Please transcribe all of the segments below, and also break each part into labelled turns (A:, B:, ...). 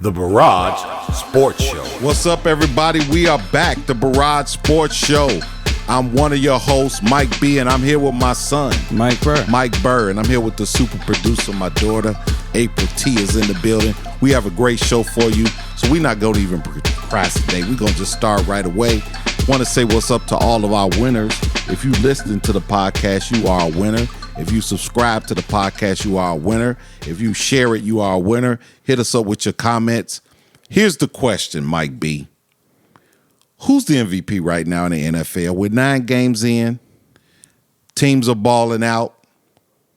A: The Burrage Sports Show.
B: What's up, everybody? We are back, the Burrage Sports Show. I'm one of your hosts, Mike B, and I'm here with my son,
C: Mike Burr.
B: And I'm here with the super producer, my daughter, April T, is in the building. We have a great show for you, so we're not going to even procrastinate. We're going to just start right away. Want to say what's up to all of our winners. If you listen to the podcast, you are a winner. If you subscribe to the podcast, you are a winner. If you share it, you are a winner. Hit us up with your comments. Here's the question, Mike B. Who's the MVP right now in the NFL? With 9 games in, teams are balling out.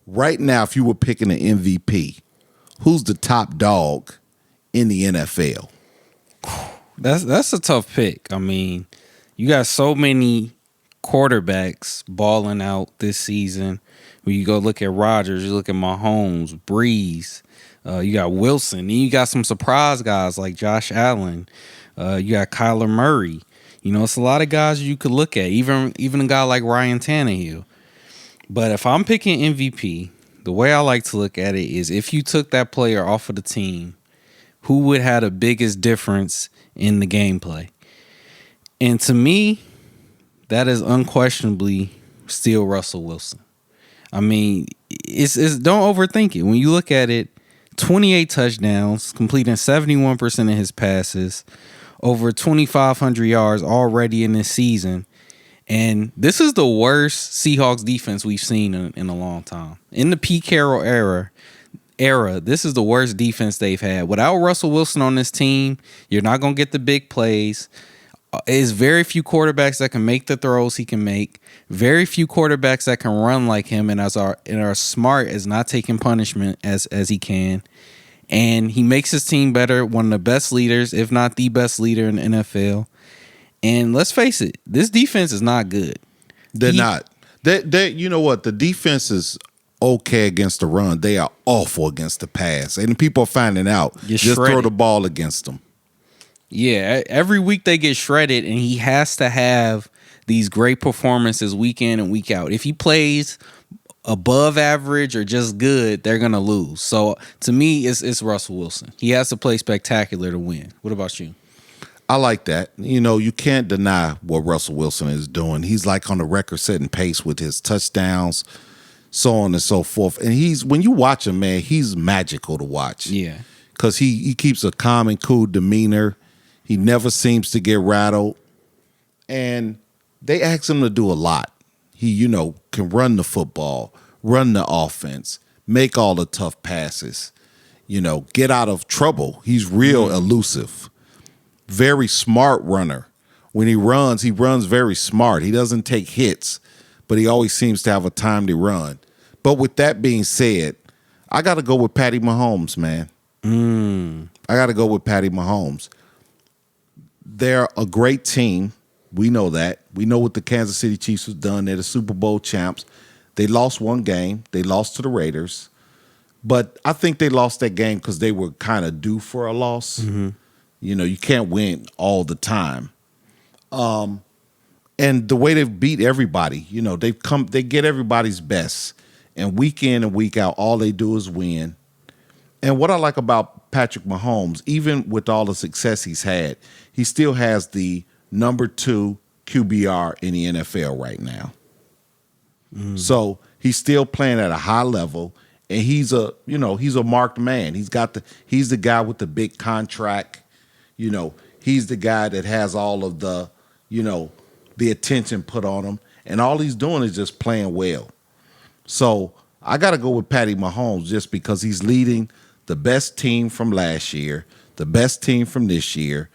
B: Right now, if you were picking an MVP, who's the top dog in the NFL?
C: That's a tough pick. I mean, you got so many quarterbacks balling out this season. When you go look at Rodgers, you look at Mahomes, Breeze, you got Wilson, and you got some surprise guys like Josh Allen. You got Kyler Murray. You know, it's a lot of guys you could look at, even a guy like Ryan Tannehill. But if I'm picking MVP, the way I like to look at it is if you took that player off of the team, who would have the biggest difference in the gameplay? And to me, that is unquestionably still Russell Wilson. I mean, it's don't overthink it. When you look at it, 28 touchdowns, completing 71% of his passes, over 2,500 yards already in this season. And this is the worst Seahawks defense we've seen in a long time. In the Pete Carroll era, this is the worst defense they've had. Without Russell Wilson on this team, you're not going to get the big plays. There's very few quarterbacks that can make the throws he can make. Very few quarterbacks that can run like him and are smart as not taking punishment as he can. And he makes his team better, one of the best leaders, if not the best leader in the NFL. And let's face it, this defense is not good.
B: They're not. You know what? The defense is okay against the run. They are awful against the pass. And people are finding out. Just throw the ball against them.
C: Yeah, every week they get shredded, and he has to have these great performances week in and week out. If he plays above average or just good, they're going to lose. So, to me, it's Russell Wilson. He has to play spectacular to win. What about you?
B: I like that. You know, you can't deny what Russell Wilson is doing. He's like on the record-setting pace with his touchdowns, so on and so forth. And when you watch him, man, he's magical to watch.
C: Yeah.
B: Because he keeps a calm and cool demeanor. He never seems to get rattled. And they ask him to do a lot. He, can run the football, run the offense, make all the tough passes, get out of trouble. He's real elusive. Very smart runner. When he runs very smart. He doesn't take hits, but he always seems to have a timely run. But with that being said, I got to go with Patty Mahomes, man. I got to go with Patty Mahomes. They're a great team. We know that. We know what the Kansas City Chiefs have done. They're the Super Bowl champs. They lost one game. They lost to the Raiders. But I think they lost that game because they were kind of due for a loss. Mm-hmm. You can't win all the time. And the way they've beat everybody, they get everybody's best. And week in and week out, all they do is win. And what I like about Patrick Mahomes, even with all the success he's had, he still has the number 2 QBR in the NFL right now. So he's still playing at a high level, and he's a marked man. He's the guy with the big contract. He's the guy that has all of the, the attention put on him, and all he's doing is just playing well. So I got to go with Patty Mahomes just because he's leading the best team from last year, the best team from this year.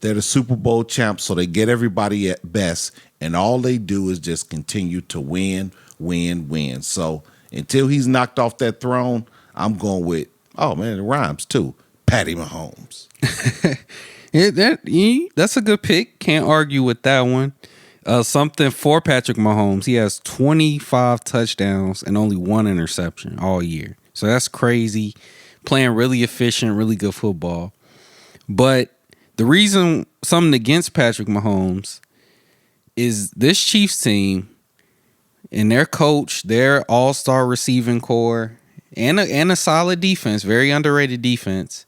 B: They're the Super Bowl champs, so they get everybody at best, and all they do is just continue to win. So until he's knocked off that throne, I'm going with, it rhymes too, Patty Mahomes.
C: That's a good pick. Can't argue with that one. Something for Patrick Mahomes. He has 25 touchdowns and only 1 interception all year. So that's crazy. Playing really efficient, really good football. But the reason something against Patrick Mahomes is this Chiefs team and their coach, their all-star receiving core, and a solid defense, very underrated defense.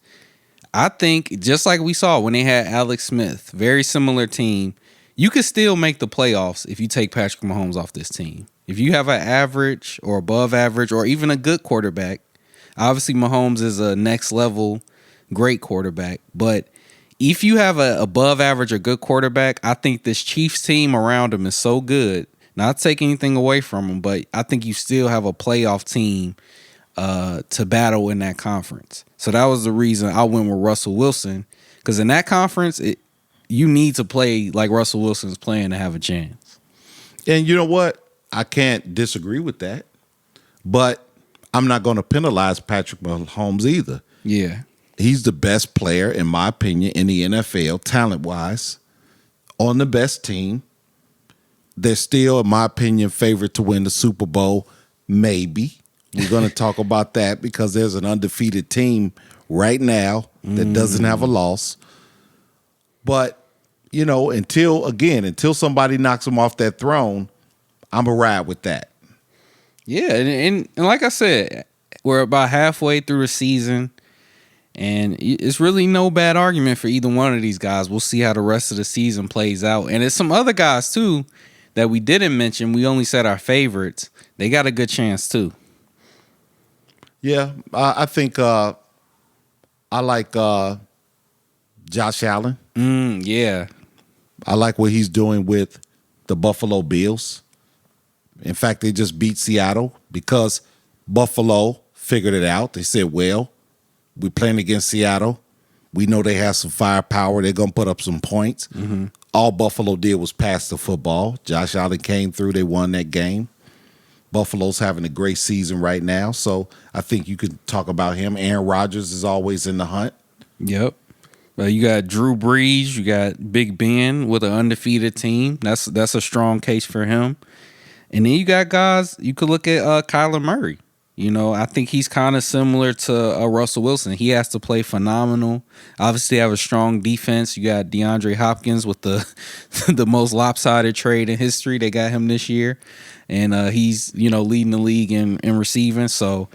C: I think just like we saw when they had Alex Smith, very similar team, you could still make the playoffs if you take Patrick Mahomes off this team. If you have an average or above average or even a good quarterback, obviously Mahomes is a next level great quarterback, but if you have a above average or good quarterback, I think this Chiefs team around him is so good. Not taking anything away from him, but I think you still have a playoff team to battle in that conference. So that was the reason I went with Russell Wilson, because in that conference, you need to play like Russell Wilson's playing to have a chance.
B: And you know what? I can't disagree with that, but I'm not going to penalize Patrick Mahomes either.
C: Yeah.
B: He's the best player, in my opinion, in the NFL, talent-wise, on the best team. They're still, in my opinion, favored to win the Super Bowl, maybe. We're going to talk about that because there's an undefeated team right now that doesn't have a loss. But, you know, until somebody knocks him off that throne, I'm going to ride with that.
C: Yeah, and like I said, we're about halfway through the season, and it's really no bad argument for either one of these guys. We'll see how the rest of the season plays out. And there's some other guys, too, that we didn't mention. We only said our favorites. They got a good chance, too.
B: Yeah, I think I like Josh Allen.
C: Yeah.
B: I like what he's doing with the Buffalo Bills. In fact, they just beat Seattle because Buffalo figured it out. They said, well, we're playing against Seattle. We know they have some firepower. They're going to put up some points. Mm-hmm. All Buffalo did was pass the football. Josh Allen came through. They won that game. Buffalo's having a great season right now, so I think you could talk about him. Aaron Rodgers is always in the hunt.
C: Yep. Well, you got Drew Brees. You got Big Ben with an undefeated team. That's a strong case for him. And then you got guys, you could look at Kyler Murray. You know, I think he's kind of similar to Russell Wilson. He has to play phenomenal. Obviously, have a strong defense. You got DeAndre Hopkins with the most lopsided trade in history. They got him this year. And he's, you know, leading the league in receiving. So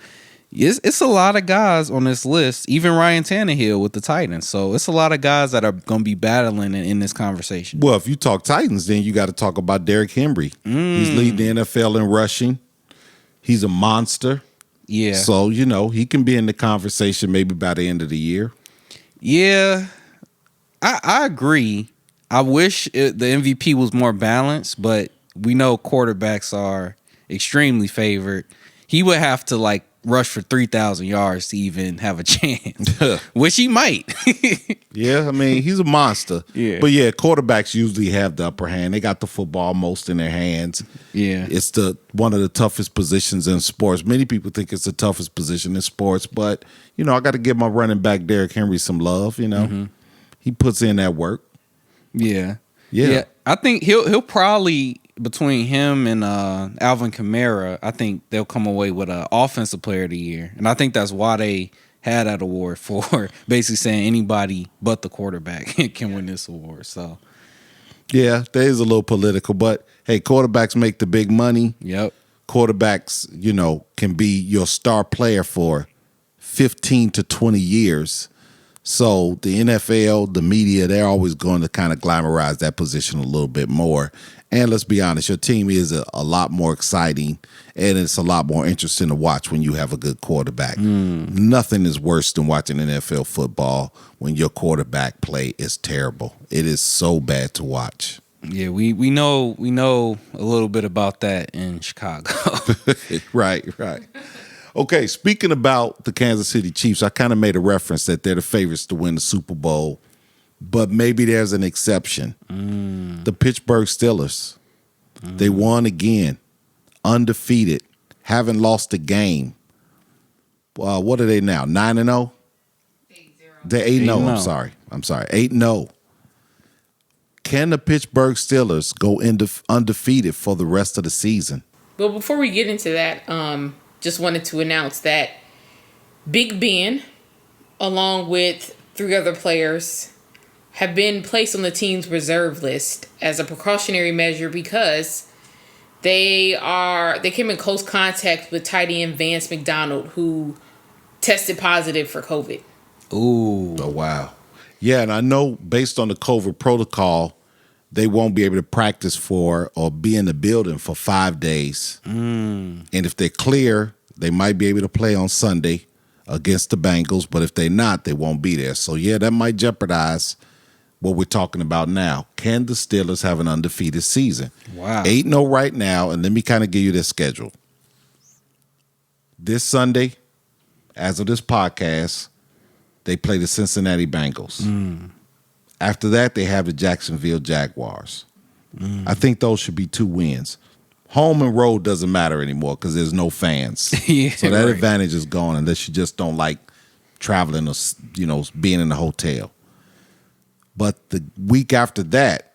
C: it's a lot of guys on this list, even Ryan Tannehill with the Titans. So it's a lot of guys that are going to be battling in this conversation.
B: Well, if you talk Titans, then you got to talk about Derrick Henry. He's leading the NFL in rushing. He's a monster.
C: Yeah.
B: So, you know, he can be in the conversation maybe by the end of the year.
C: Yeah, I agree. I wish the MVP was more balanced, but we know quarterbacks are extremely favored. He would have to, like, rush for 3,000 yards to even have a chance, which he might.
B: Yeah, I mean, he's a monster.
C: Yeah.
B: But, yeah, quarterbacks usually have the upper hand. They got the football most in their hands.
C: Yeah.
B: It's one of the toughest positions in sports. Many people think it's the toughest position in sports, but, you know, I got to give my running back Derrick Henry some love, you know. Mm-hmm. He puts in that work.
C: Yeah. I think he'll probably, between him and Alvin Kamara, I think they'll come away with an offensive player of the year. And I think that's why they had that award, for basically saying anybody but the quarterback can win this award. So,
B: yeah, that is a little political, but hey, quarterbacks make the big money.
C: Yep.
B: Quarterbacks, you know, can be your star player for 15 to 20 years. So the NFL, the media, they're always going to kind of glamorize that position a little bit more. And let's be honest, your team is a lot more exciting, and it's a lot more interesting to watch when you have a good quarterback. Nothing is worse than watching NFL football when your quarterback play is terrible. It is so bad to watch.
C: Yeah, we know a little bit about that in Chicago.
B: Right. Okay, speaking about the Kansas City Chiefs, I kind of made a reference that they're the favorites to win the Super Bowl, but maybe there's an exception. The Pittsburgh Steelers. They won again, undefeated, haven't lost a game. What are they now, 9-0?
D: 8-0.
B: They're 8-0, I'm sorry, 8-0. Can the Pittsburgh Steelers go undefeated for the rest of the season?
D: Well, before we get into that, just wanted to announce that Big Ben, along with 3 other players, have been placed on the team's reserve list as a precautionary measure because they came in close contact with tight end Vance McDonald, who tested positive for COVID.
C: Ooh.
B: Oh, wow. Yeah, and I know based on the COVID protocol, they won't be able to practice for or be in the building for 5 days. And if they're clear, they might be able to play on Sunday against the Bengals, but if they're not, they won't be there. So, yeah, that might jeopardize what we're talking about now. Can the Steelers have an undefeated season?
C: Wow.
B: 8-0 right now, and let me kind of give you their schedule. This Sunday, as of this podcast, they play the Cincinnati Bengals. After that, they have the Jacksonville Jaguars. I think those should be 2 wins. Home and road doesn't matter anymore because there's no fans.
C: Yeah,
B: so that
C: right.
B: advantage is gone unless you just don't like traveling or, being in a hotel. But the week after that,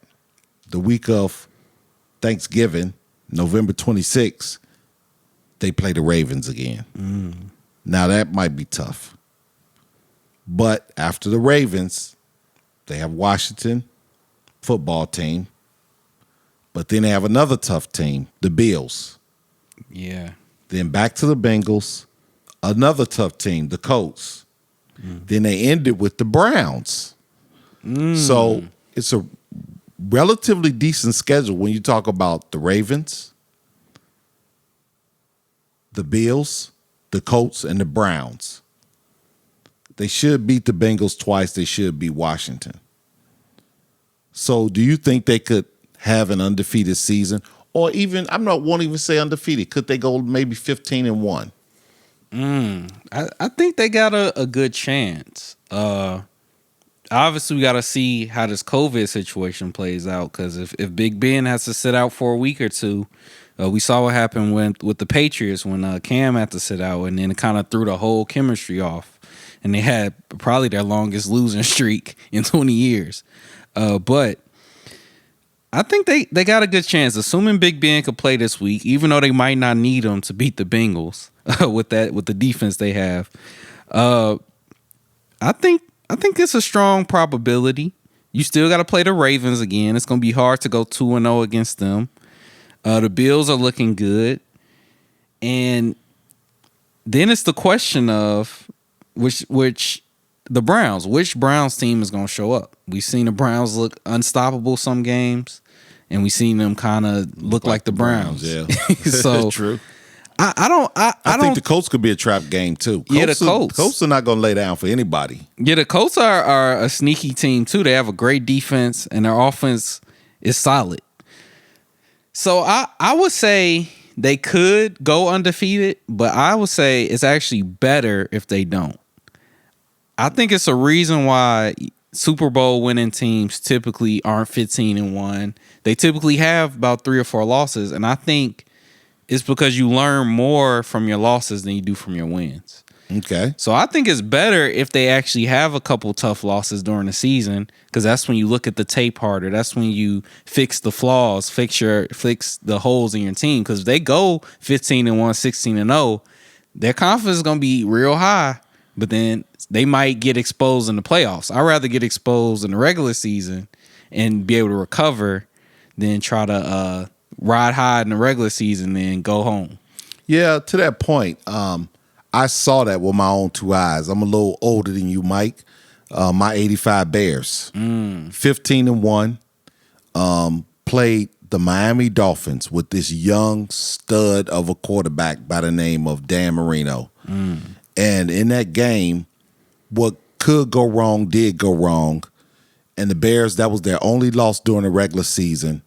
B: the week of Thanksgiving, November 26th, they play the Ravens again. Now, that might be tough. But after the Ravens, they have Washington football team. But then they have another tough team, the Bills.
C: Yeah.
B: Then back to the Bengals, another tough team, the Colts. Then they ended with the Browns. So it's a relatively decent schedule when you talk about the Ravens, the Bills, the Colts, and the Browns. They should beat the Bengals twice. They should beat Washington. So do you think they could have an undefeated season? Or even, won't even say undefeated. Could they go maybe 15-1?
C: I think they got a good chance. Obviously, we got to see how this COVID situation plays out, because if Big Ben has to sit out for a week or two, we saw what happened with the Patriots when Cam had to sit out, and then it kind of threw the whole chemistry off. And they had probably their longest losing streak in 20 years. But I think they got a good chance, assuming Big Ben could play this week, even though they might not need him to beat the Bengals with the defense they have. I think it's a strong probability. You still got to play the Ravens again. It's going to be hard to go 2-0 against them. The Bills are looking good. And then it's the question of which Browns team is going to show up. We've seen the Browns look unstoppable some games, and we've seen them kind of look like the Browns.
B: Yeah.
C: So
B: true.
C: I
B: think the Colts could be a trap game too.
C: The Colts.
B: Colts are not going to lay down for anybody.
C: Yeah, the Colts are a sneaky team too. They have a great defense, and their offense is solid. So I would say they could go undefeated, but I would say it's actually better if they don't. I think it's a reason why Super Bowl winning teams typically aren't 15-1. They typically have about 3 or 4 losses, and I think it's because you learn more from your losses than you do from your wins.
B: Okay.
C: So I think it's better if they actually have a couple tough losses during the season, because that's when you look at the tape harder. That's when you fix the flaws, fix the holes in your team. Because if they go 15-1, 16-0, their confidence is going to be real high, but then they might get exposed in the playoffs. I'd rather get exposed in the regular season and be able to recover than try to ride high in the regular season and go home.
B: Yeah, to that point, I saw that with my own 2 eyes. I'm a little older than you, Mike. My 85 Bears, 15-1, played the Miami Dolphins with this young stud of a quarterback by the name of Dan Marino. And in that game, what could go wrong did go wrong. And the Bears, that was their only loss during the regular season.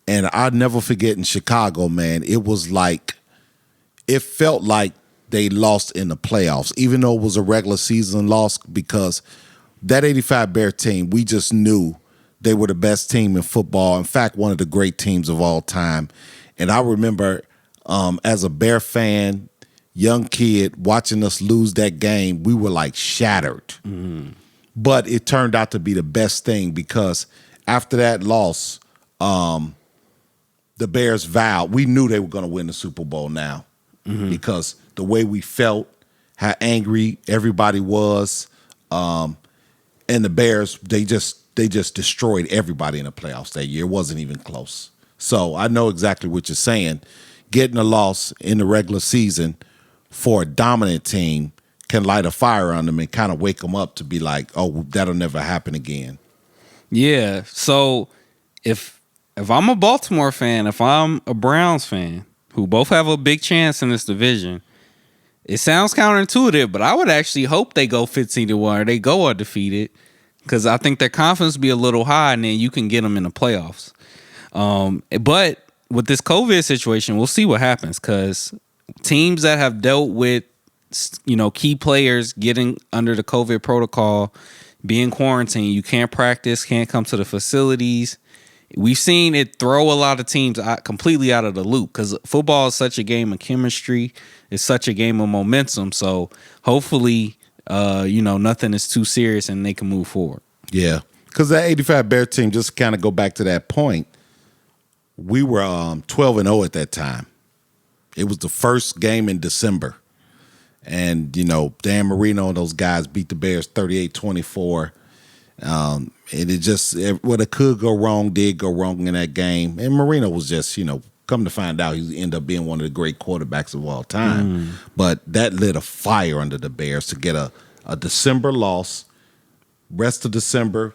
B: And I'll never forget in Chicago, man, it felt like they lost in the playoffs, even though it was a regular season loss, because that 85 Bear team, we just knew they were the best team in football. In fact, one of the great teams of all time. And I remember as a Bear fan, young kid, watching us lose that game, we were like shattered. But it turned out to be the best thing, because after that loss, the Bears vowed, we knew they were going to win the Super Bowl now, because the way we felt, how angry everybody was, and the Bears, they just destroyed everybody in the playoffs that year. It wasn't even close. So I know exactly what you're saying. Getting a loss in the regular season for a dominant team can light a fire on them and kind of wake them up to be like, oh, that'll never happen again.
C: Yeah. So if I'm a Baltimore fan, if I'm a Browns fan, who both have a big chance in this division, it sounds counterintuitive, but I would actually hope they go 15-1 or they go undefeated, because I think their confidence be a little high, and then you can get them in the playoffs. But with this COVID situation, we'll see what happens, because teams that have dealt with, key players getting under the COVID protocol, being quarantined, you can't practice, can't come to the facilities. We've seen it throw a lot of teams completely out of the loop, because football is such a game of chemistry. It's such a game of momentum. So hopefully, nothing is too serious and they can move forward.
B: Yeah, because that 85 Bear team, just kind of go back to that point, we were 12-0 at that time. It was the first game in December. And, Dan Marino and those guys beat the Bears 38-24. And it just, what it could go wrong did go wrong in that game. And Marino was just, come to find out, he ended up being one of the great quarterbacks of all time. But that lit a fire under the Bears to get a December loss, rest of December,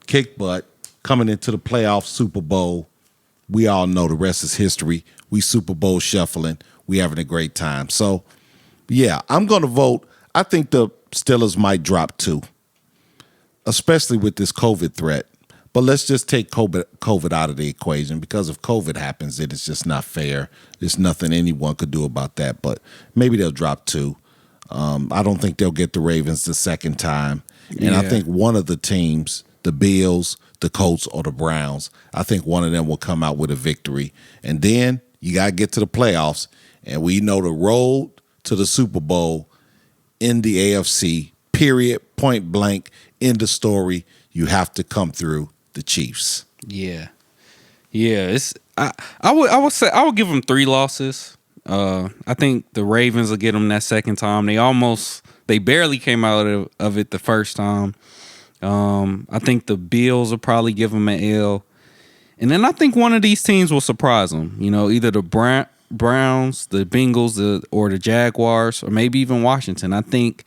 B: kick butt, coming into the playoff Super Bowl. We all know the rest is history. We Super Bowl shuffling. We having a great time. So, yeah, I'm going to vote. I think the Steelers might drop 2, especially with this COVID threat. But let's just take COVID out of the equation, because if COVID happens, then it's just not fair. There's nothing anyone could do about that. But maybe they'll drop 2. I don't think they'll get the Ravens the second time. And I think one of the teams, the Bills, the Colts, or the Browns, I think one of them will come out with a victory. And then you got to get to the playoffs. And we know the road to the Super Bowl in the AFC, period, point blank, end of story. You have to come through the Chiefs.
C: Yeah. It's I would say I would give them 3 losses. I think the Ravens will get them that second time. They barely came out of it the first time. I think the Bills will probably give them an L. And then I think one of these teams will surprise them. Either the Browns, the Bengals, or the Jaguars, or maybe even Washington. I think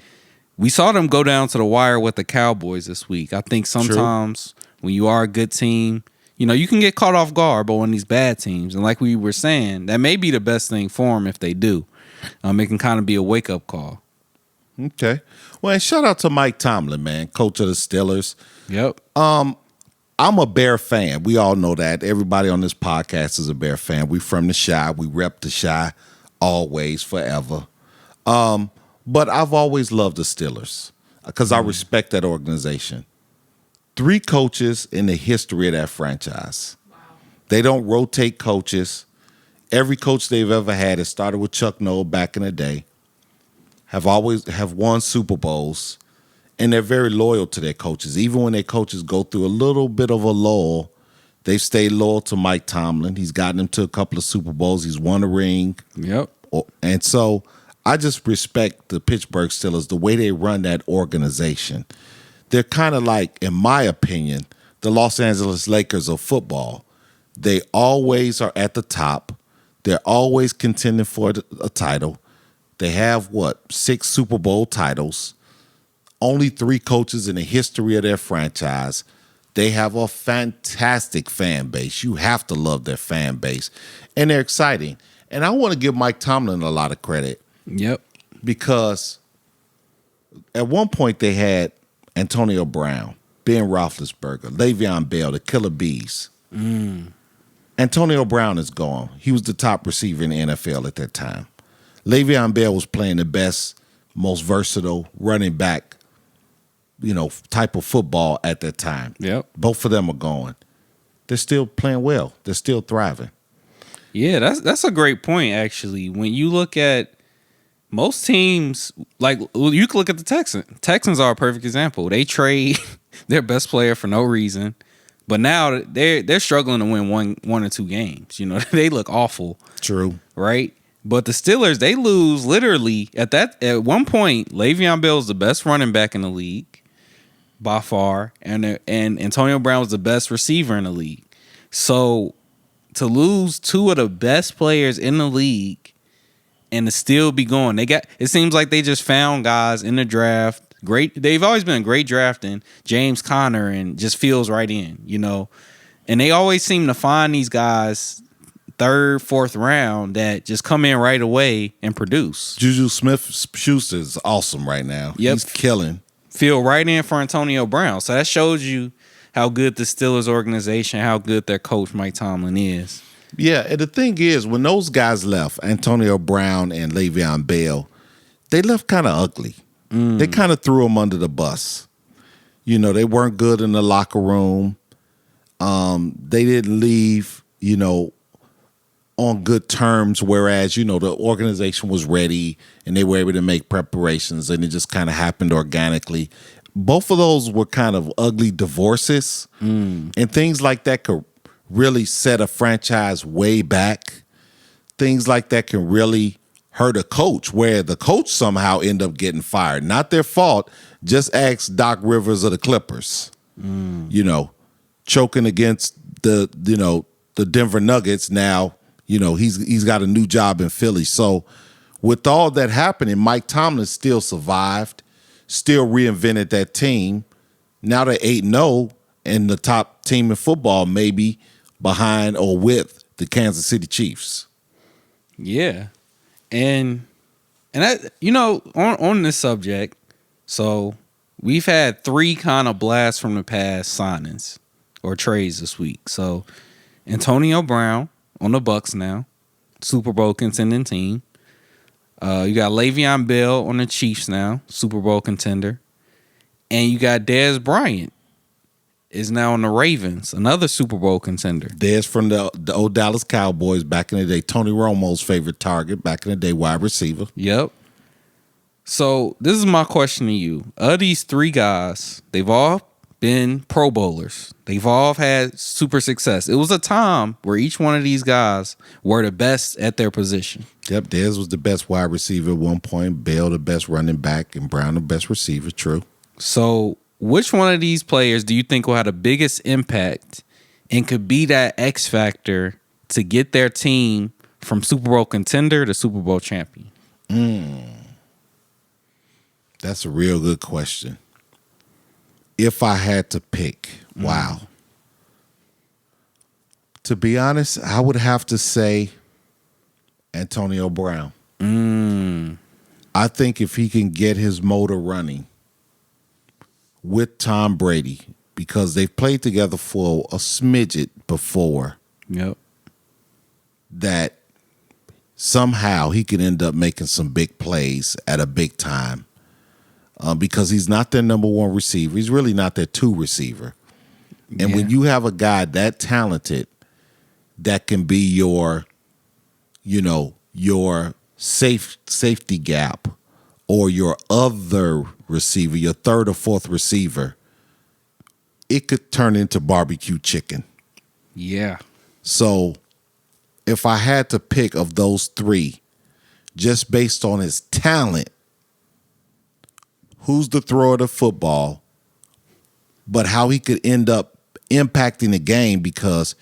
C: we saw them go down to the wire with the Cowboys this week. I think sometimes when you are a good team, you can get caught off guard by one of these bad teams. And like we were saying, that may be the best thing for them if they do. It can kind of be a wake-up call.
B: Okay. Well, and shout out to Mike Tomlin, man, coach of the Steelers.
C: Yep.
B: I'm a Bear fan. We all know that. Everybody on this podcast is a Bear fan. We from the Chi. We rep the Chi always, forever. But I've always loved the Steelers because I respect that organization. 3 coaches in the history of that franchise. Wow. They don't rotate coaches. Every coach they've ever had, it started with Chuck Noll back in the day, have won Super Bowls. And they're very loyal to their coaches. Even when their coaches go through a little bit of a lull, they've stayed loyal to Mike Tomlin. He's gotten them to a couple of Super Bowls. He's won a ring.
C: Yep.
B: And so I just respect the Pittsburgh Steelers, the way they run that organization. They're kind of like, in my opinion, the Los Angeles Lakers of football. They always are at the top. They're always contending for a title. They have, 6 Super Bowl titles. Only 3 coaches in the history of their franchise. They have a fantastic fan base. You have to love their fan base. And they're exciting. And I want to give Mike Tomlin a lot of credit.
C: Yep.
B: Because at one point they had Antonio Brown, Ben Roethlisberger, Le'Veon Bell, the Killer Bees. Antonio Brown is gone. He was the top receiver in the NFL at that time. Le'Veon Bell was playing the best, most versatile running back, type of football at that time.
C: Yep.
B: Both of them are gone. They're still playing well. They're still thriving.
C: Yeah, that's a great point, actually. When you look at most teams, you can look at the Texans. Texans are a perfect example. They trade their best player for no reason, but now they're struggling to win one or 2 games. They look awful.
B: True. Right?
C: But the Steelers, they lose literally at one point. Le'Veon Bell is the best running back in the league by far, and Antonio Brown was the best receiver in the league. So to lose 2 of the best players in the league and to still be going. It seems like they just found guys in the draft. Great. They've always been great drafting. James Conner and just feels right in, And they always seem to find these guys third, fourth round that just come in right away and produce.
B: Juju Smith-Schuster is awesome right now.
C: Yep.
B: He's killing.
C: Feel right in for Antonio Brown. So that shows you how good the Steelers organization, how good their coach Mike Tomlin is.
B: Yeah, and the thing is, when those guys left, Antonio Brown and Le'Veon Bell, they left kind of ugly. They kind of threw them under the bus. They weren't good in the locker room. They didn't leave, on good terms, whereas, the organization was ready and they were able to make preparations and it just kind of happened organically. Both of those were kind of ugly divorces, and things like that could really set a franchise way back. Things like that can really hurt a coach, where the coach somehow end up getting fired. Not their fault. Just ask Doc Rivers of the Clippers. Choking against the Denver Nuggets. Now, he's got a new job in Philly. So with all that happening, Mike Tomlin still survived, still reinvented that team. Now they're 8-0 and the top team in football, maybe behind or with the Kansas City Chiefs.
C: Yeah. And that, on this subject, so we've had 3 kind of blasts from the past signings or trades this week. So Antonio Brown on the Bucks now, Super Bowl contending team. You got Le'Veon Bell on the Chiefs now, Super Bowl contender. And you got Dez Bryant is now on the Ravens, another Super Bowl contender.
B: Dez from the old Dallas Cowboys back in the day, Tony Romo's favorite target back in the day, wide receiver.
C: Yep. So this is my question to you. Of these 3 guys, they've all been Pro Bowlers. They've all had super success. It was a time where each one of these guys were the best at their position.
B: Yep, Dez was the best wide receiver at one point, Bell the best running back, and Brown the best receiver, true.
C: So which one of these players do you think will have the biggest impact and could be that X factor to get their team from Super Bowl contender to Super Bowl champion?
B: That's a real good question. If I had to pick, wow. To be honest, I would have to say Antonio Brown. I think if he can get his motor running with Tom Brady, because they've played together for a smidget before.
C: Yep.
B: That somehow he can end up making some big plays at a big time. Because he's not their number 1 receiver. He's really not their 2 receiver. And when you have a guy that talented that can be your safety gap or your other receiver, your 3rd or 4th receiver, it could turn into barbecue chicken.
C: Yeah.
B: So if I had to pick of those 3, just based on his talent, who's the thrower of the football, but how he could end up impacting the game, because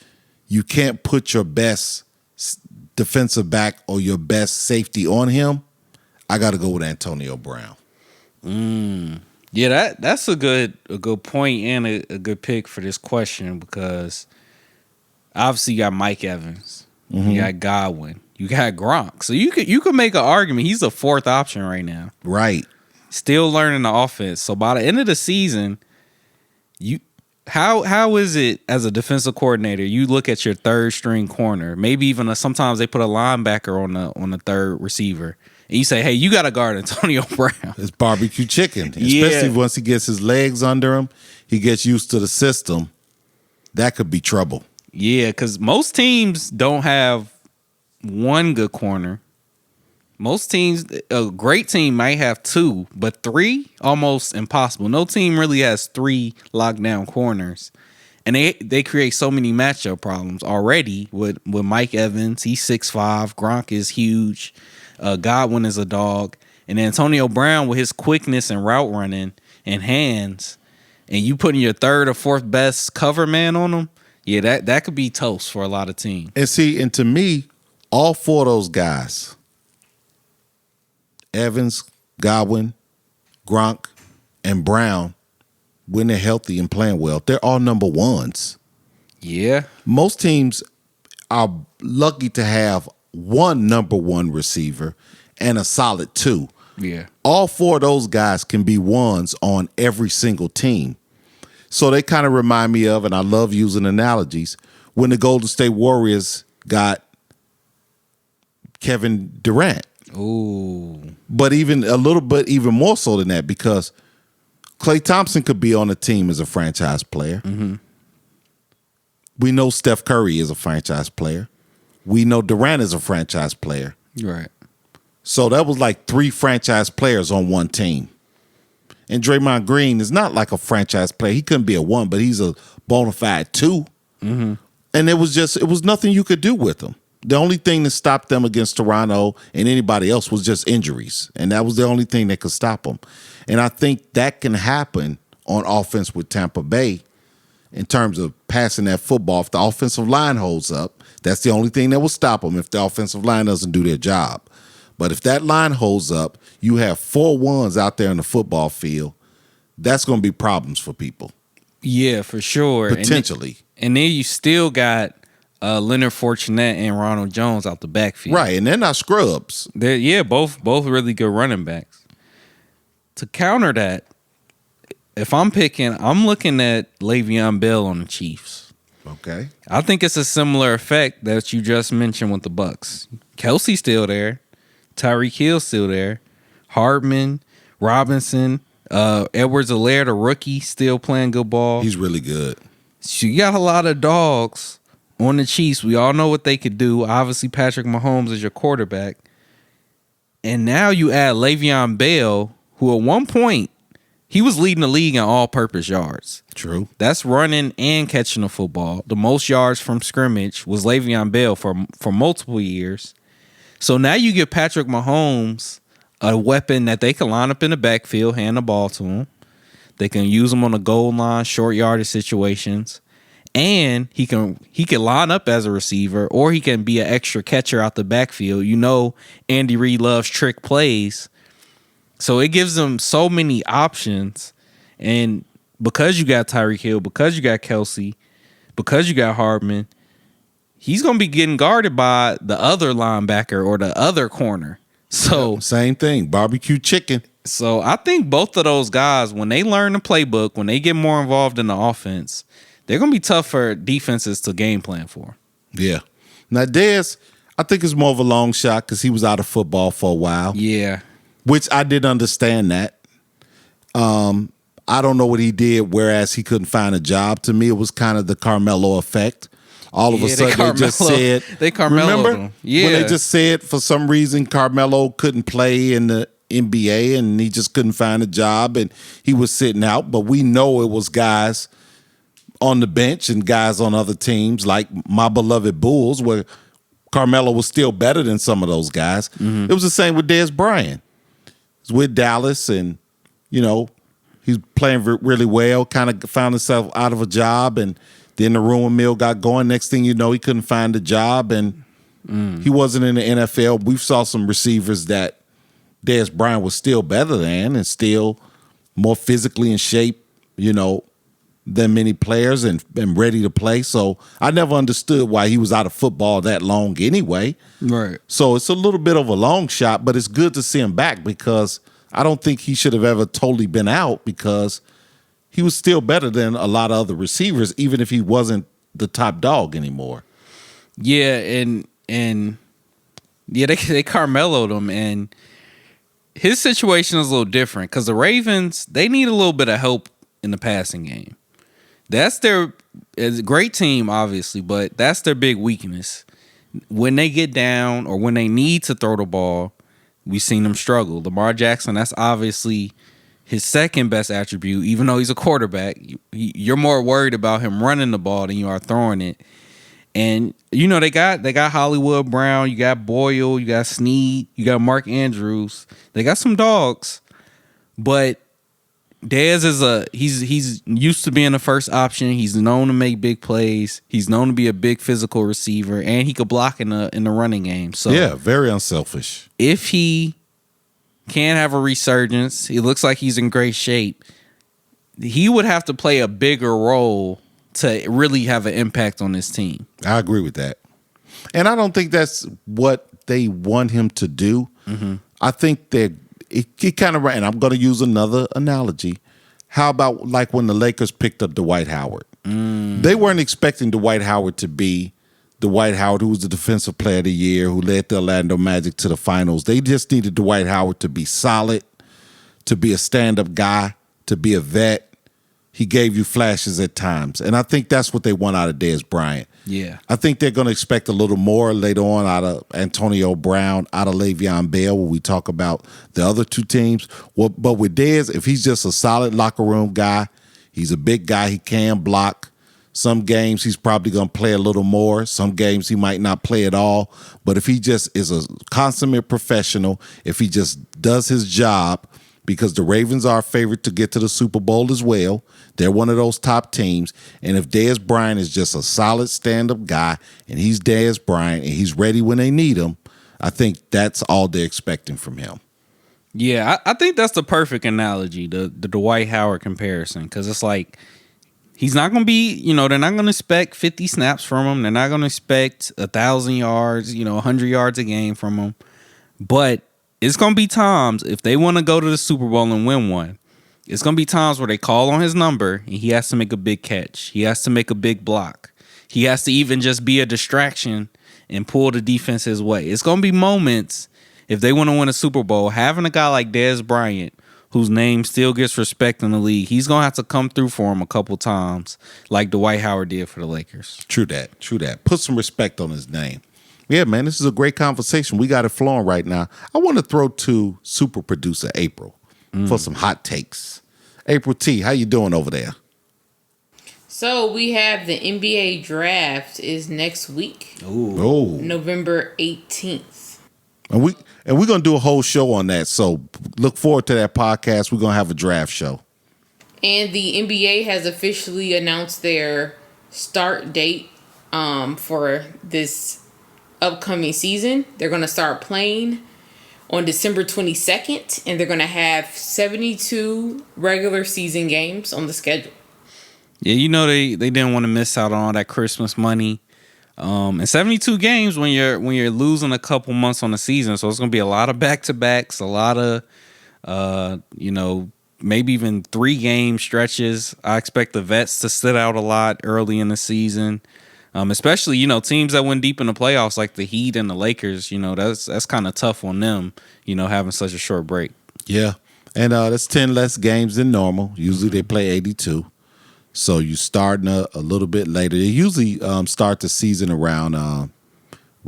B: you can't put your best defensive back or your best safety on him, I got to go with Antonio Brown.
C: Yeah, that's a good point and a good pick for this question, because obviously you got Mike Evans, you got Godwin, you got Gronk, so you could make an argument he's the 4th option right now.
B: Right. Still
C: learning the offense. So by the end of the season, how is it as a defensive coordinator? You look at your 3rd string corner, maybe even sometimes they put a linebacker on the 3rd receiver, and you say, "Hey, you got to guard Antonio Brown."
B: It's barbecue chicken, especially once he gets his legs under him, he gets used to the system. That could be trouble.
C: Yeah, because most teams don't have 1 good corner. Most teams, a great team might have 2, but 3, almost impossible. No team really has 3 lockdown corners. And they create so many matchup problems already with Mike Evans. He's 6'5". Gronk is huge. Godwin is a dog. And Antonio Brown with his quickness and route running and hands, and you putting your 3rd or 4th best cover man on him, yeah, that could be toast for a lot of teams.
B: And to me, all 4 of those guys Evans, Godwin, Gronk, and Brown, when they're healthy and playing well, they're all number ones.
C: Yeah.
B: Most teams are lucky to have one number one receiver and a solid two.
C: Yeah.
B: All four of those guys can be ones on every single team. So they kind of remind me of, and I love using analogies, when the Golden State Warriors got Kevin Durant.
C: Ooh.
B: But even a little bit even more so than that, because Klay Thompson could be on a team as a franchise player.
C: Mm-hmm.
B: We know Steph Curry is a franchise player. We know Durant is a franchise player.
C: Right.
B: So that was like 3 franchise players on one team. And Draymond Green is not like a franchise player. He couldn't be a 1, but he's a bona fide 2.
C: Mm-hmm.
B: And it was nothing you could do with him. The only thing that stopped them against Toronto and anybody else was just injuries. And that was the only thing that could stop them. And I think that can happen on offense with Tampa Bay in terms of passing that football. If the offensive line holds up, that's the only thing that will stop them if the offensive line doesn't do their job. But if that line holds up, you have 4 ones out there in the football field, that's going to be problems for people.
C: Yeah, for sure.
B: Potentially.
C: And then you still got Leonard Fournette and Ronald Jones out the backfield.
B: Right, and they're not scrubs.
C: They're both really good running backs. To counter that, if I'm picking, I'm looking at Le'Veon Bell on the Chiefs.
B: Okay.
C: I think it's a similar effect that you just mentioned with the Bucks. Kelsey's still there. Tyreek Hill's still there. Hardman, Robinson, Edwards-Helaire, the rookie, still playing good ball.
B: He's really good.
C: So you got a lot of dogs on the Chiefs. We all know what they could do. Obviously, Patrick Mahomes is your quarterback. And now you add Le'Veon Bell, who at one point, he was leading the league in all-purpose yards.
B: True.
C: That's running and catching the football. The most yards from scrimmage was Le'Veon Bell for multiple years. So now you give Patrick Mahomes a weapon that they can line up in the backfield, hand the ball to him. They can use him on the goal line, short yardage situations. And he can line up as a receiver, or he can be an extra catcher out the backfield. You know Andy Reid loves trick plays. So it gives them so many options. And because you got Tyreek Hill, because you got Kelsey, because you got Hardman, he's going to be getting guarded by the other linebacker or the other corner. So
B: same thing, barbecue chicken.
C: So I think both of those guys, when they learn the playbook, when they get more involved in the offense, they're going to be tough for defenses to game plan for.
B: Yeah. Now, Dez, I think it's more of a long shot because he was out of football for a while.
C: Yeah.
B: Which I didn't understand that. I don't know what he did, whereas he couldn't find a job. To me, it was kind of the Carmelo effect. All of a sudden, they just said...
C: Remember?
B: Him? Yeah. When they just said, for some reason, Carmelo couldn't play in the NBA, and he just couldn't find a job, and he was sitting out. But we know it was guys on the bench and guys on other teams, like my beloved Bulls, where Carmelo was still better than some of those guys. Mm-hmm. It was the same with Dez Bryant. He's with Dallas, and, you know, he's playing really well, kind of found himself out of a job, and then the rumor mill got going. Next thing you know, he couldn't find a job, and he wasn't in the NFL. We saw some receivers that Dez Bryant was still better than and still more physically in shape, you know, than many players and ready to play. So I never understood why he was out of football that long anyway.
C: Right.
B: So it's a little bit of a long shot, but it's good to see him back because I don't think he should have ever totally been out because he was still better than a lot of other receivers, even if he wasn't the top dog anymore.
C: Yeah, and yeah, they Carmelo'd him, and his situation is a little different because the Ravens, they need a little bit of help in the passing game. It's a great team, obviously, but that's their big weakness. When they get down or when they need to throw the ball, we've seen them struggle. Lamar Jackson, that's obviously his second best attribute, even though he's a quarterback. You're more worried about him running the ball than you are throwing it. And, you know, they got Hollywood Brown, you got Boyle, you got Snead, you got Mark Andrews. They got some dogs, but Dez is he's used to being the first option. He's known to make big plays. He's known to be a big physical receiver, and he could block in the running game. So
B: yeah, very unselfish.
C: If he can have a resurgence. He looks like he's in great shape. He would have to play a bigger role to really have an impact on this team.
B: I agree with that. And I don't think that's what they want him to do. Mm-hmm. I think that it kind of, and I'm going to use another analogy. How about like when the Lakers picked up Dwight Howard? They weren't expecting Dwight Howard to be Dwight Howard, who was the defensive player of the year, who led the Orlando Magic to the finals. They just needed Dwight Howard to be solid, to be a stand-up guy, to be a vet. He gave you flashes at times. And I think that's what they want out of Dez Bryant.
C: Yeah.
B: I think they're going to expect a little more later on out of Antonio Brown, out of Le'Veon Bell when we talk about the other two teams. Well, but with Dez, if he's just a solid locker room guy, he's a big guy, he can block. Some games he's probably going to play a little more. Some games he might not play at all. But if he just is a consummate professional, if he just does his job, because the Ravens are a favorite to get to the Super Bowl as well. They're one of those top teams. And if Dez Bryant is just a solid stand-up guy and he's Dez Bryant and he's ready when they need him, I think that's all they're expecting from him.
C: Yeah, I think that's the perfect analogy, the Dwight Howard comparison, because it's like he's not going to be, they're not going to expect 50 snaps from him. They're not going to expect 1,000 yards, 100 yards a game from him. But it's going to be times, if they want to go to the Super Bowl and win one, it's going to be times where they call on his number and he has to make a big catch. He has to make a big block. He has to even just be a distraction and pull the defense his way. It's going to be moments, if they want to win a Super Bowl, having a guy like Dez Bryant, whose name still gets respect in the league, he's going to have to come through for him a couple times like Dwight Howard did for the Lakers.
B: True that. Put some respect on his name. Yeah, man, this is a great conversation. We got it flowing right now. I want to throw to super producer April for some hot takes. April T, how you doing over there?
D: So we have the NBA draft is next week.
B: Oh,
D: November 18th.
B: And we're gonna do a whole show on that. So look forward to that podcast. We're gonna have a draft show.
D: And the NBA has officially announced their start date for this upcoming season. They're going to start playing on December 22nd, and they're going to have 72 regular season games on the schedule.
C: Yeah, they didn't want to miss out on all that Christmas money. And 72 games when you're losing a couple months on the season, so it's going to be a lot of back-to-backs, a lot of maybe even 3-game stretches. I expect the vets to sit out a lot early in the season. Especially, teams that went deep in the playoffs like the Heat and the Lakers, that's kind of tough on them, having such a short break.
B: Yeah. And that's 10 less games than normal. Usually they play 82. So you starting a little bit later. They usually start the season around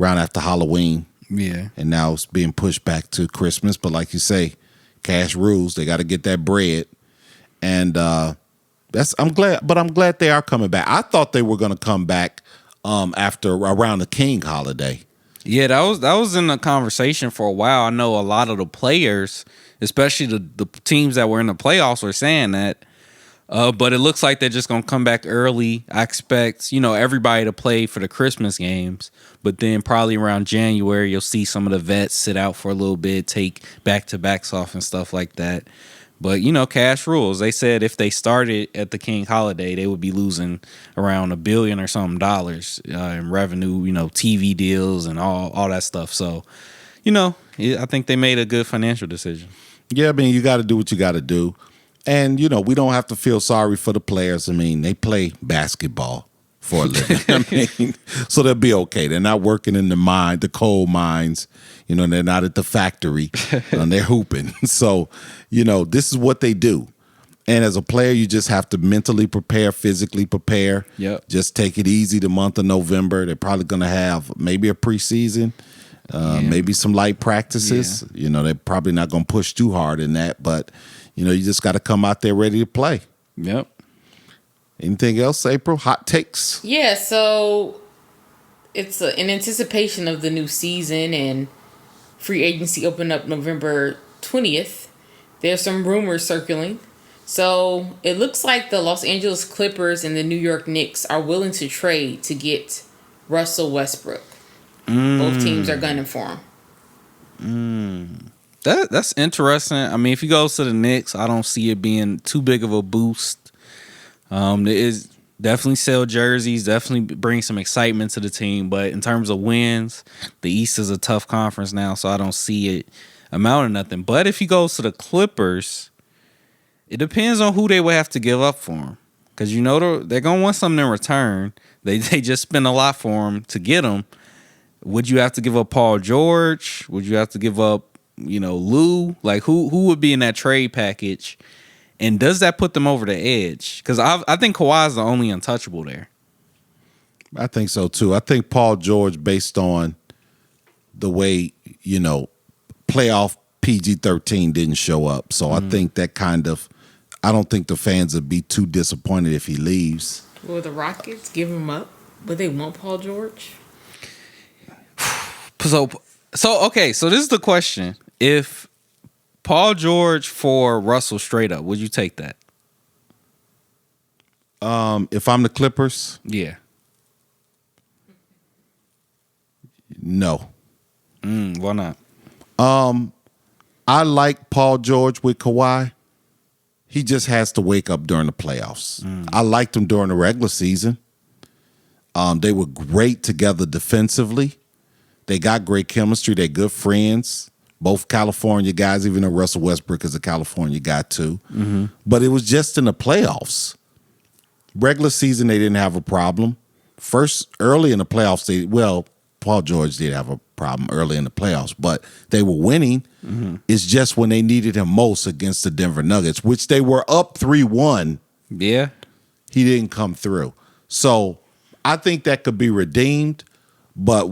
B: after Halloween.
C: Yeah. And
B: now it's being pushed back to Christmas. But like you say, cash rules. They got to get that bread. And I'm glad they are coming back. I thought they were going to come back after around the King holiday.
C: Yeah, that was in the conversation for a while. I know a lot of the players, especially the teams that were in the playoffs, were saying that. But it looks like they're just going to come back early. I expect, everybody to play for the Christmas games. But then probably around January, you'll see some of the vets sit out for a little bit, take back-to-backs off and stuff like that. But, cash rules. They said if they started at the King holiday, they would be losing around $1 billion or something dollars in revenue, TV deals and all that stuff. So, I think they made a good financial decision.
B: Yeah, I mean, you got to do what you got to do. And, we don't have to feel sorry for the players. I mean, they play basketball for a living. So they'll be okay. They're not working in the coal mines. They're not at the factory. And they're hooping. So, this is what they do. And as a player, you just have to mentally prepare, physically prepare.
C: Yep.
B: Just take it easy the month of November. They're probably going to have maybe a preseason, maybe some light practices. Yeah. They're probably not going to push too hard in that. But, you just got to come out there ready to play.
C: Yep.
B: Anything else, April? Hot takes?
D: Yeah, so it's in anticipation of the new season and free agency open up November 20th. There's some rumors circling. So it looks like the Los Angeles Clippers and the New York Knicks are willing to trade to get Russell Westbrook. Both teams are gunning for him.
C: That's interesting. I mean, if he goes to the Knicks, I don't see it being too big of a boost. It is definitely sell jerseys, definitely bring some excitement to the team. But in terms of wins, the East is a tough conference now, so I don't see it amount to nothing. But if he goes to the Clippers, it depends on who they would have to give up for him. Because you know they're going to want something in return. They just spend a lot for him to get him. Would you have to give up Paul George? Would you have to give up, Lou? Like, who would be in that trade package? And does that put them over the edge? Because I think Kawhi's the only untouchable there.
B: I think so, too. I think Paul George, based on the way, playoff PG-13 didn't show up. So I think that I don't think the fans would be too disappointed if he leaves.
D: Will the Rockets give him up? Would they want Paul George?
C: So this is the question. If Paul George for Russell straight up, would you take that?
B: If I'm the Clippers?
C: Yeah.
B: No.
C: Why not?
B: I like Paul George with Kawhi. He just has to wake up during the playoffs. I liked him during the regular season. They were great together defensively. They got great chemistry. They're good friends. Both California guys, even though Russell Westbrook is a California guy too. Mm-hmm. But it was just in the playoffs. Regular season, they didn't have a problem. Early in the playoffs, Paul George did have a problem early in the playoffs, but they were winning. Mm-hmm. It's just when they needed him most against the Denver Nuggets, which they were up 3-1.
C: Yeah.
B: He didn't come through. So I think that could be redeemed, but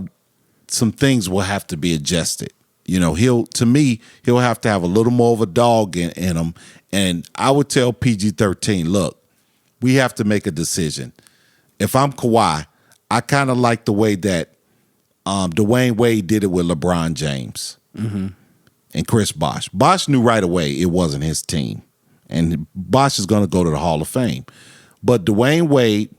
B: some things will have to be adjusted. He'll have to have a little more of a dog in him. And I would tell PG-13, look, we have to make a decision. If I'm Kawhi, I kind of like the way that Dwayne Wade did it with LeBron James and Chris Bosh. Bosh knew right away it wasn't his team. And Bosh is going to go to the Hall of Fame. But Dwayne Wade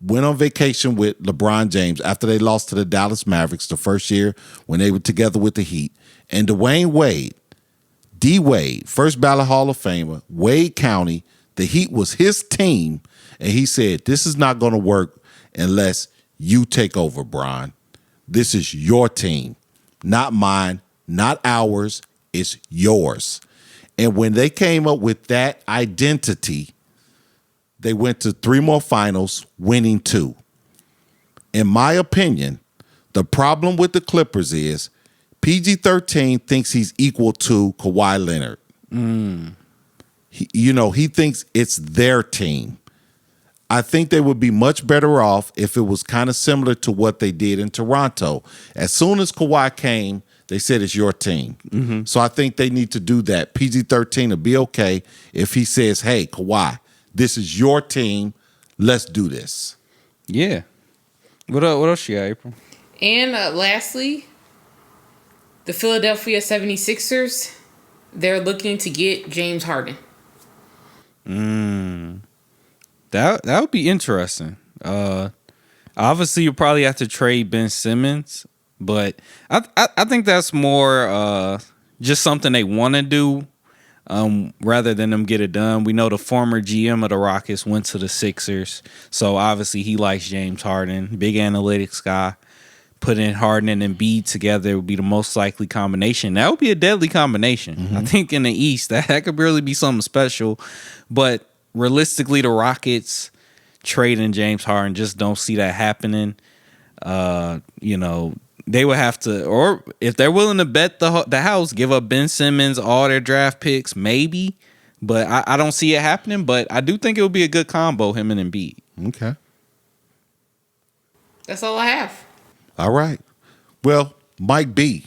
B: went on vacation with LeBron James after they lost to the Dallas Mavericks the first year when they were together with the Heat. And Dwayne Wade, D-Wade, first ballot Hall of Famer, Wade County, the Heat was his team. And he said, this is not going to work unless you take over, Bron. This is your team, not mine, not ours. It's yours. And when they came up with that identity, they went to 3 more finals, winning 2. In my opinion, the problem with the Clippers is PG-13 thinks he's equal to Kawhi Leonard. He thinks it's their team. I think they would be much better off if it was kind of similar to what they did in Toronto. As soon as Kawhi came, they said it's your team. Mm-hmm. So I think they need to do that. PG-13 will be okay if he says, hey, Kawhi, this is your team. Let's do this.
C: Yeah. What else you got, April?
D: And lastly, the Philadelphia 76ers, they're looking to get James Harden.
C: That would be interesting. Obviously, you probably have to trade Ben Simmons, but I think that's more just something they want to do rather than them get it done. We know the former GM of the Rockets went to the Sixers, so obviously he likes James Harden, big analytics guy. Putting Harden and Embiid together would be the most likely combination. That would be a deadly combination. Mm-hmm. I think in the East, that could really be something special. But realistically, the Rockets trading James Harden, just don't see that happening. They would have to, or if they're willing to bet the house, give up Ben Simmons, all their draft picks, maybe. But I don't see it happening. But I do think it would be a good combo, him and Embiid.
B: Okay.
D: That's all I have.
B: All right. Well, Mike Burr.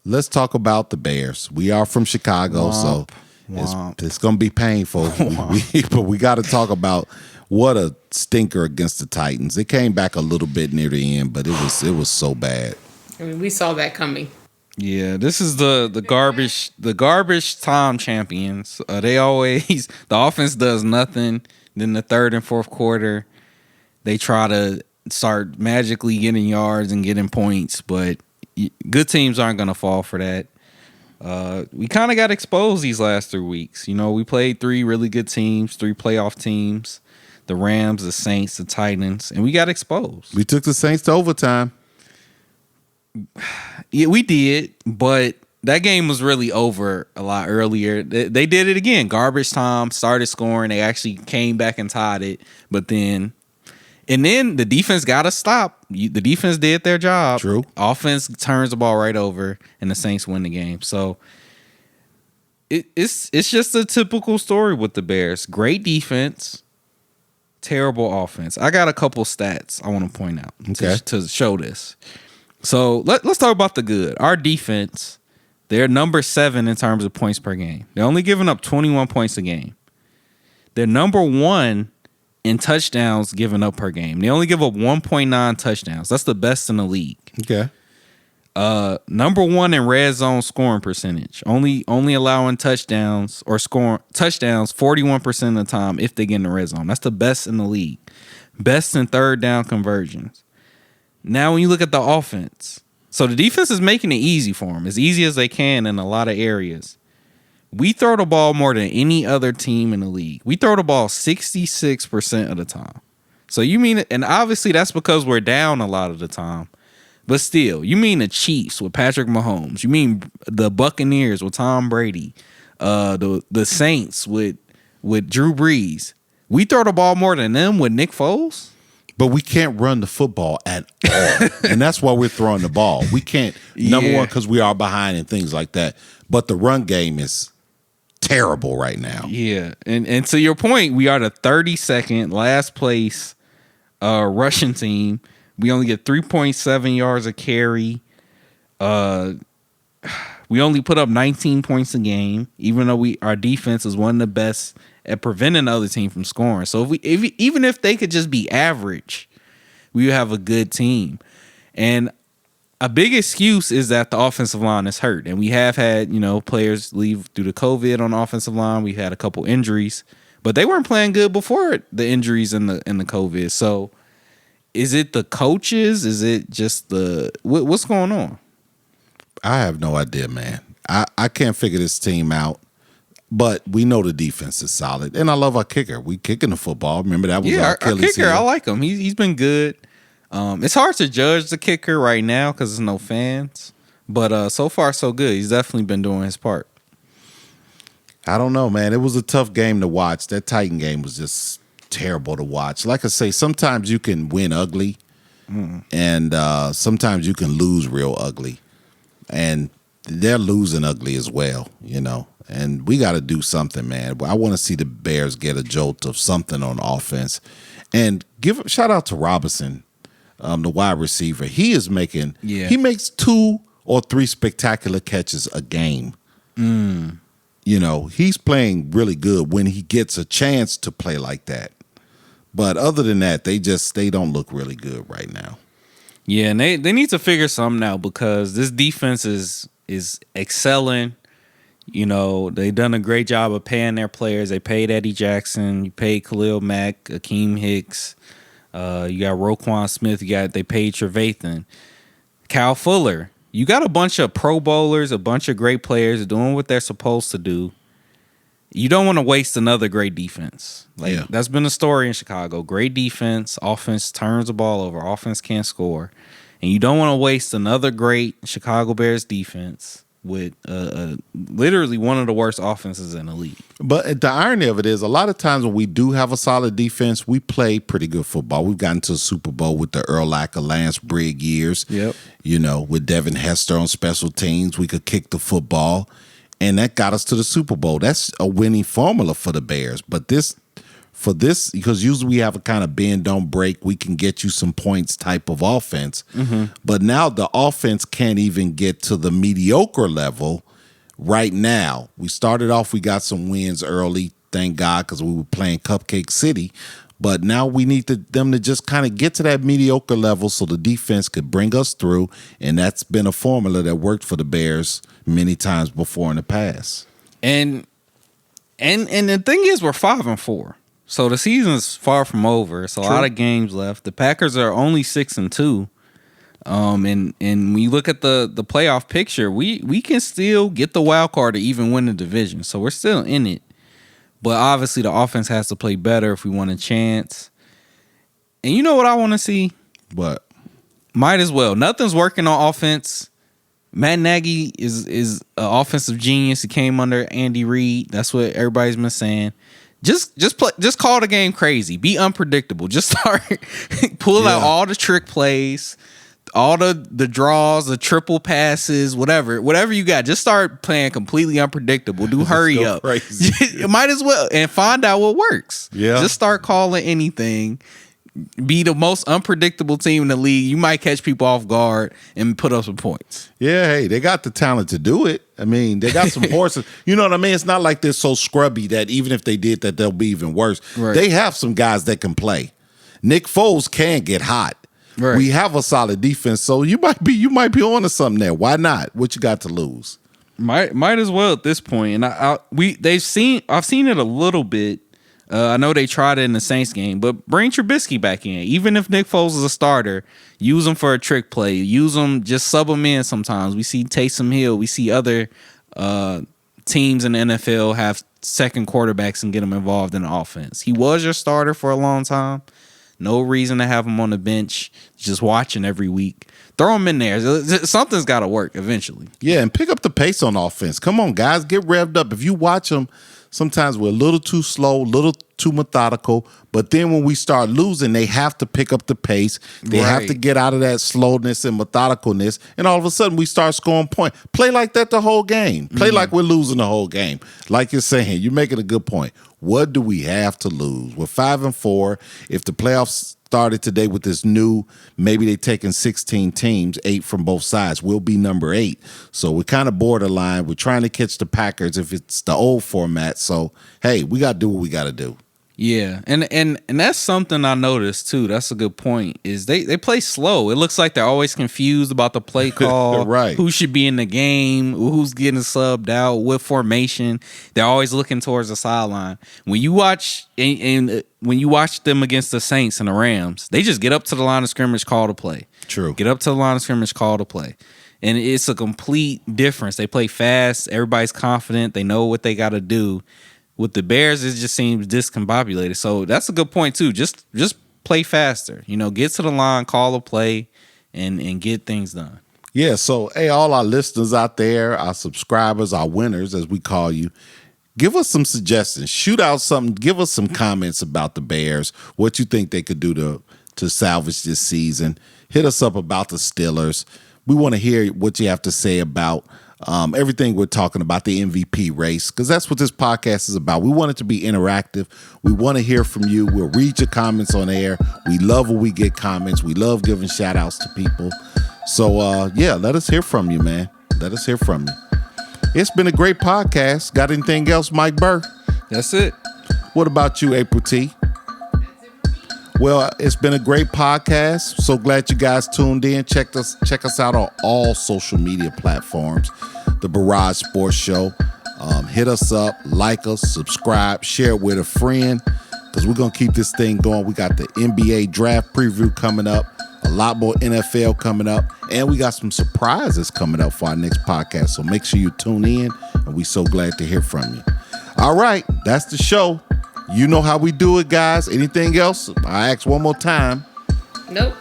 B: Let's talk about the Bears. We are from Chicago, so it's going to be painful. But we got to talk about what a stinker against the Titans. It came back a little bit near the end, but it was so bad.
D: I mean, we saw that coming.
C: Yeah, this is the garbage time champions. They always, the offense does nothing. Then the third and fourth quarter, they try to start magically getting yards and getting points, but good teams aren't going to fall for that. We kind of got exposed these last 3 weeks. You know, we played 3 really good teams, 3 playoff teams, the Rams, the Saints, the Titans, and we got exposed.
B: We took the Saints to overtime.
C: Yeah, we did, but that game was really over a lot earlier. They did it again. Garbage time, started scoring. They actually came back and tied it, but then the defense got to stop. The defense did their job.
B: True.
C: Offense turns the ball right over, and the Saints win the game. So it's just a typical story with the Bears. Great defense, terrible offense. I got a couple stats I want to point out to show this. So let's talk about the good. Our defense, they're number 7 in terms of points per game. They're only giving up 21 points a game. They're number 1 in touchdowns given up per game. They only give up 1.9 touchdowns. That's the best in the league.
B: Okay.
C: Number 1 in red zone scoring percentage. Only allowing touchdowns 41% of the time if they get in the red zone. That's the best in the league. Best in third down conversions. Now when you look at the offense, so the defense is making it easy for them, as easy as they can in a lot of areas. We throw the ball more than any other team in the league. We throw the ball 66% of the time. So you mean, and obviously that's because we're down a lot of the time. But still, you mean the Chiefs with Patrick Mahomes. You mean the Buccaneers with Tom Brady. The Saints with Drew Brees. We throw the ball more than them with Nick Foles.
B: But we can't run the football at all. And that's why we're throwing the ball. We can't, number one, because we are behind and things like that. But the run game is terrible right now.
C: Yeah. And to your point, we are the 32nd last place rushing team. We only get 3.7 yards a carry. We only put up 19 points a game, even though our defense is one of the best at preventing the other team from scoring. So even if they could just be average, we would have a good team. And a big excuse is that the offensive line is hurt. And we have had, players leave due to COVID on the offensive line. We've had a couple injuries, but they weren't playing good before the injuries and the COVID. So is it the coaches? Is it just what's going on?
B: I have no idea, man. I can't figure this team out. But we know the defense is solid, and I love our kicker. We kicking the football. Remember that was our Achilles
C: kicker.
B: heel.
C: I like him. He's been good. It's hard to judge the kicker right now because there's no fans. But so far so good. He's definitely been doing his part.
B: I don't know, man. It was a tough game to watch. That Titan game was just terrible to watch. Like I say, sometimes you can win ugly, and sometimes you can lose real ugly, and they're losing ugly as well. And we got to do something, man. I want to see the Bears get a jolt of something on offense. And shout out to Robinson, the wide receiver. He is he makes 2 or 3 spectacular catches a game. He's playing really good when he gets a chance to play like that. But other than that, they don't look really good right now.
C: Yeah, and they need to figure something out because this defense is excelling. They've done a great job of paying their players. They paid Eddie Jackson. You paid Khalil Mack, Akeem Hicks. You got Roquan Smith. They paid Trevathan. Kyle Fuller. You got a bunch of Pro Bowlers, a bunch of great players doing what they're supposed to do. You don't want to waste another great defense. That's been a story in Chicago. Great defense. Offense turns the ball over. Offense can't score. And you don't want to waste another great Chicago Bears defense with literally one of the worst offenses in the league.
B: But the irony of it is, a lot of times when we do have a solid defense, we play pretty good football. We've gotten to the Super Bowl with the Urlacher, Lance Brigg years.
C: Yep.
B: With Devin Hester on special teams, we could kick the football, and that got us to the Super Bowl. That's a winning formula for the Bears. But because usually we have a kind of bend, don't break, we can get you some points type of offense. But now the offense can't even get to the mediocre level right now. We started off, we got some wins early, thank God, because we were playing Cupcake City. But now we need them to just kind of get to that mediocre level so the defense could bring us through. And that's been a formula that worked for the Bears many times before in the past.
C: And the thing is, we're 5-4. So the season's far from over. It's a lot of games left. The Packers are only 6-2. And when you look at the playoff picture, we can still get the wild card to even win the division. So we're still in it. But obviously the offense has to play better if we want a chance. And you know what I want to see?
B: What?
C: Might as well. Nothing's working on offense. Matt Nagy is an offensive genius. He came under Andy Reid. That's what everybody's been saying. Just call the game crazy. Be unpredictable. Just start pull out all the trick plays, all the draws, the triple passes, whatever you got. Just start playing completely unpredictable. Do hurry up. Might as well and find out what works.
B: Yeah.
C: Just start calling anything. Be the most unpredictable team in the league. You might catch people off guard and put up some points.
B: Yeah, hey, they got the talent to do it. I mean, they got some horses. You know what I mean? It's not like they're so scrubby that even if they did that, they'll be even worse.
C: Right.
B: They have some guys that can play. Nick Foles can get hot.
C: Right.
B: We have a solid defense, so you might be on to something there. Why not? What you got to lose?
C: Might as well at this point. And I've seen it a little bit. I know they tried it in the Saints game, but bring Trubisky back in. Even if Nick Foles is a starter, use him for a trick play. Use him, just sub him in sometimes. We see Taysom Hill. We see other teams in the NFL have second quarterbacks and get them involved in the offense. He was your starter for a long time. No reason to have him on the bench, just watching every week. Throw him in there. Something's got to work eventually.
B: Yeah, and pick up the pace on offense. Come on, guys, get revved up. If you watch them, sometimes we're a little too slow, a little too methodical. But then when we start losing, they have to pick up the pace. They have to get out of that slowness and methodicalness. And all of a sudden, we start scoring points. Play like that the whole game. Play like we're losing the whole game. Like you're saying, you're making a good point. What do we have to lose? We're 5-4. If the playoffs started today with this new, maybe they're taking 16 teams, 8 from both sides. We'll be number 8. So we're kind of borderline. We're trying to catch the Packers if it's the old format. So, hey, we got to do what we got to do.
C: Yeah, and that's something I noticed too. That's a good point. Is they play slow. It looks like they're always confused about the play call,
B: right?
C: Who should be in the game? Who's getting subbed out? What formation? They're always looking towards the sideline. When you watch and when you watch them against the Saints and the Rams, they just get up to the line of scrimmage, call to play.
B: True.
C: Get up to the line of scrimmage, call to play. And it's a complete difference. They play fast. Everybody's confident. They know what they got to do. With the Bears, it just seems discombobulated. So that's a good point too. Just play faster. Get to the line, call a play, and get things done.
B: Yeah. So hey, all our listeners out there, our subscribers, our winners, as we call you, give us some suggestions. Shoot out something. Give us some comments about the Bears. What you think they could do to salvage this season. Hit us up about the Steelers. We want to hear what you have to say about everything we're talking about, the MVP race, because that's what this podcast is about. We want it to be interactive. We want to hear from you. We'll read your comments on air. We love when we get comments. We love giving shout outs to people. So, let us hear from you, man. Let us hear from you. It's been a great podcast. Got anything else, Mike Burr?
C: That's it.
B: What about you, April T? Well, it's been a great podcast. So glad you guys tuned in. Check us out on all social media platforms. The Burrage Sports Show. Hit us up, like us, subscribe, share it with a friend, because we're going to keep this thing going. We got the NBA draft preview coming up, a lot more NFL coming up, and we got some surprises coming up for our next podcast. So make sure you tune in, and we're so glad to hear from you. All right, that's the show. You know how we do it, guys. Anything else? I ask one more time.
D: Nope.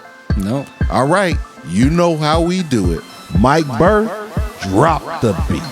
B: All right. You know how we do it. Mike Burr, drop the beat.